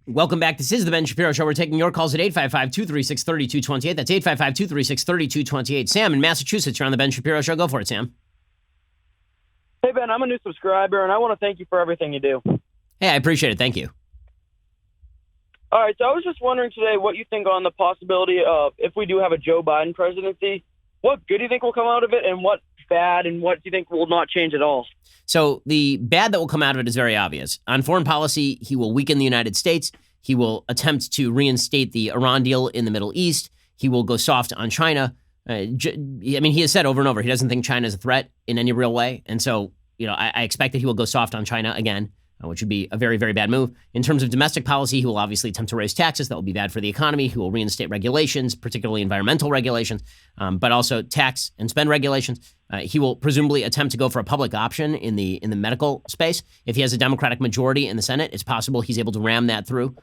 Welcome back. This is the Ben Shapiro Show. We're taking your calls at 855-236-3228. That's 855-236-3228. Sam in Massachusetts, you're on the Ben Shapiro Show. Go for it, Sam. Hey, Ben, I'm a new subscriber, and I want to thank you for everything you do. Hey, I appreciate it. Thank you. All right, so I was just wondering today what you think on the possibility of, if we do have a Joe Biden presidency, what good do you think will come out of it, and what bad, and what do you think will not change at all? So the bad that will come out of it is very obvious. On foreign policy, he will weaken the United States. He will attempt to reinstate the Iran deal in the Middle East. He will go soft on China. He has said over and over, he doesn't think China is a threat in any real way. And so, I expect that he will go soft on China again, which would be a very, very bad move. In terms of domestic policy, he will obviously attempt to raise taxes. That will be bad for the economy. He will reinstate regulations, particularly environmental regulations, but also tax and spend regulations. He will presumably attempt to go for a public option in the medical space. If he has a Democratic majority in the Senate, it's possible he's able to ram that through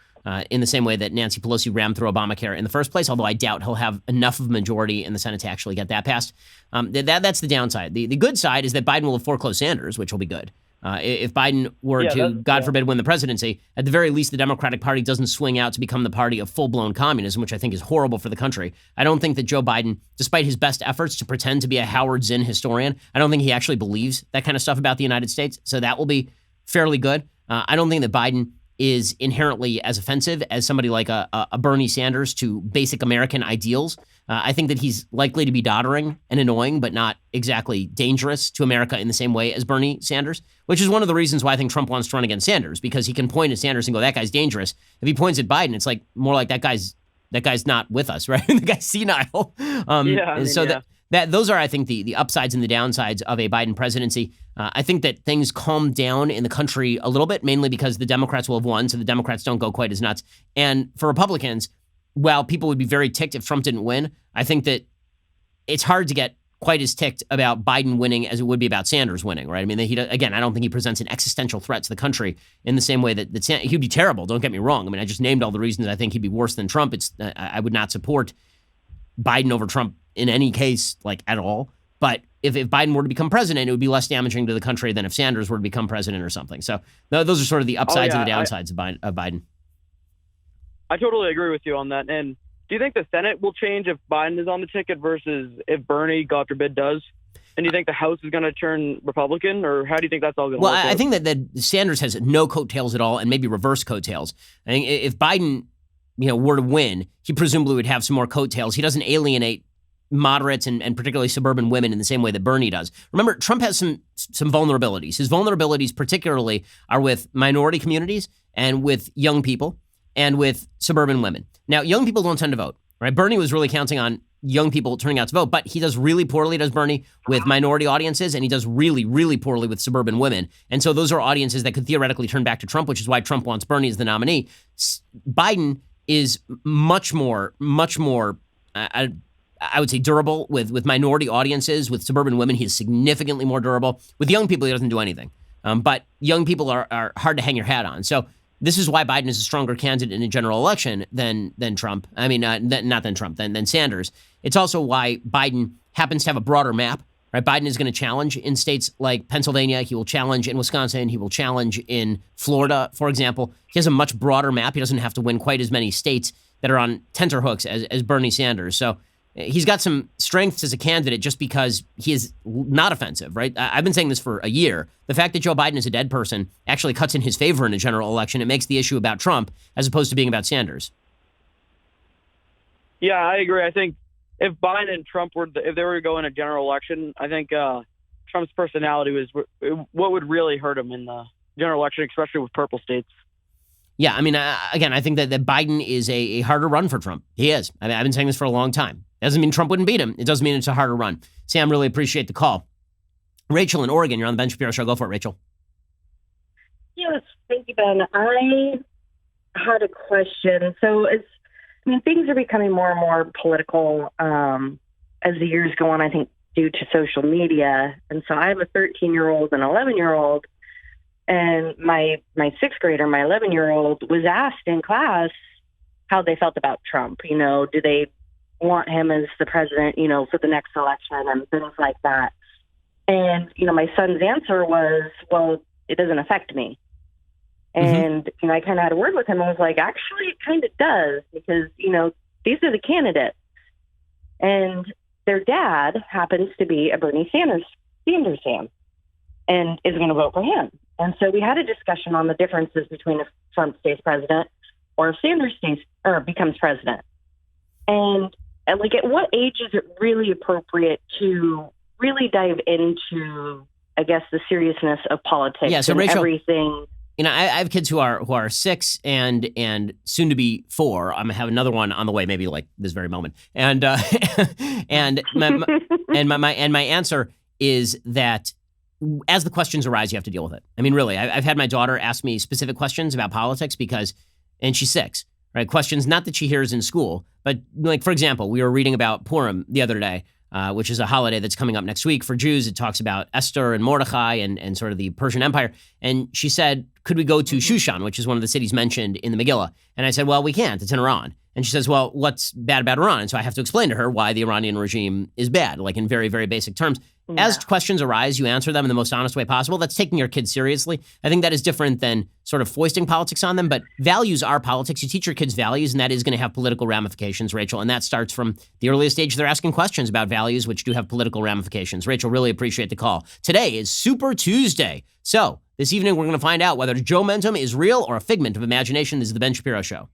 in the same way that Nancy Pelosi rammed through Obamacare in the first place, although I doubt he'll have enough of a majority in the Senate to actually get that passed. That's the downside. The good side is that Biden will have foreclosed Sanders, which will be good. If Biden were to, God forbid, win the presidency, at the very least, the Democratic Party doesn't swing out to become the party of full-blown communism, which I think is horrible for the country. I don't think that Joe Biden, despite his best efforts to pretend to be a Howard Zinn historian, I don't think he actually believes that kind of stuff about the United States. So that will be fairly good. I don't think that Biden is inherently as offensive as somebody like a Bernie Sanders to basic American ideals. I think that he's likely to be doddering and annoying, but not exactly dangerous to America in the same way as Bernie Sanders, which is one of the reasons why I think Trump wants to run against Sanders, because he can point at Sanders and go, that guy's dangerous. If he points at Biden, it's like more like that guy's not with us, right? The guy's senile. Those are, I think, the upsides and the downsides of a Biden presidency. I think that things calm down in the country a little bit, mainly because the Democrats will have won, so the Democrats don't go quite as nuts. And for Republicans, while people would be very ticked if Trump didn't win, I think that it's hard to get quite as ticked about Biden winning as it would be about Sanders winning, right? I mean, I don't think he presents an existential threat to the country in the same way that he'd be terrible. Don't get me wrong. I mean, I just named all the reasons I think he'd be worse than Trump. I would not support Biden over Trump in any case, like at all. But if Biden were to become president, it would be less damaging to the country than if Sanders were to become president or something. So those are sort of the upsides and the downsides of Biden. I totally agree with you on that. And do you think the Senate will change if Biden is on the ticket versus if Bernie, God forbid, does? And do you think the House is going to turn Republican, or how do you think that's all going to work out? I think that Sanders has no coattails at all, and maybe reverse coattails. I think if Biden, were to win, he presumably would have some more coattails. He doesn't alienate moderates and particularly suburban women in the same way that Bernie does. Remember, Trump has some vulnerabilities. His vulnerabilities particularly are with minority communities and with young people and with suburban women. Now, young people don't tend to vote, right? Bernie was really counting on young people turning out to vote, but he does really poorly, does Bernie, with minority audiences, and he does really, really poorly with suburban women. And so those are audiences that could theoretically turn back to Trump, which is why Trump wants Bernie as the nominee. Biden is much more, I would say, durable with minority audiences. With suburban women, he is significantly more durable. With young people, he doesn't do anything. But young people are hard to hang your hat on. So this is why Biden is a stronger candidate in a general election than Trump. I mean, not than Trump, than Sanders. It's also why Biden happens to have a broader map. Right? Biden is going to challenge in states like Pennsylvania. He will challenge in Wisconsin. He will challenge in Florida, for example. He has a much broader map. He doesn't have to win quite as many states that are on tenterhooks as Bernie Sanders. So he's got some strengths as a candidate just because he is not offensive, right? I've been saying this for a year. The fact that Joe Biden is a dead person actually cuts in his favor in a general election. It makes the issue about Trump as opposed to being about Sanders. Yeah, I agree. I think if Biden and Trump if they were to go in a general election, I think Trump's personality was what would really hurt him in the general election, especially with purple states. Yeah, I mean, again, I think that Biden is a harder run for Trump. He is. I mean, I've been saying this for a long time. Doesn't mean Trump wouldn't beat him. It doesn't mean it's a harder run. Sam, really appreciate the call. Rachel in Oregon, you're on the Ben Shapiro Show. Go for it, Rachel. Yes, thank you, Ben. I had a question. So things are becoming more and more political as the years go on, I think, due to social media. And so I have a 13-year-old and 11-year-old. And my sixth grader, my 11-year-old, was asked in class how they felt about Trump. Do they want him as the president, for the next election and things like that. And, my son's answer was, well, it doesn't affect me. And, I kind of had a word with him and was like, actually, it kind of does because, these are the candidates. And their dad happens to be a Bernie Sanders fan and is going to vote for him. And so we had a discussion on the differences between if Trump stays president or if Sanders stays or becomes president. And at what age is it really appropriate to really dive into, I guess, the seriousness of politics Yeah, so and Rachel, everything? I have kids who are 6 and soon to be 4. I'm gonna have another one on the way, maybe like this very moment. And and my answer is that as the questions arise, you have to deal with it. I mean, really, I've had my daughter ask me specific questions about politics and she's 6, right? Questions not that she hears in school, but like, for example, we were reading about Purim the other day, which is a holiday that's coming up next week for Jews. It talks about Esther and Mordecai and sort of the Persian Empire. And she said, could we go to Shushan, which is one of the cities mentioned in the Megillah? And I said, well, we can't. It's in Iran. And she says, well, what's bad about Iran? And so I have to explain to her why the Iranian regime is bad, like in very, very basic terms. Yeah. As questions arise, you answer them in the most honest way possible. That's taking your kids seriously. I think that is different than sort of foisting politics on them, but values are politics. You teach your kids values, and that is going to have political ramifications, Rachel, and that starts from the earliest age they're asking questions about values, which do have political ramifications. Rachel, really appreciate the call. Today is Super Tuesday. So this evening, we're going to find out whether Joe Mentum is real or a figment of imagination. This is The Ben Shapiro Show.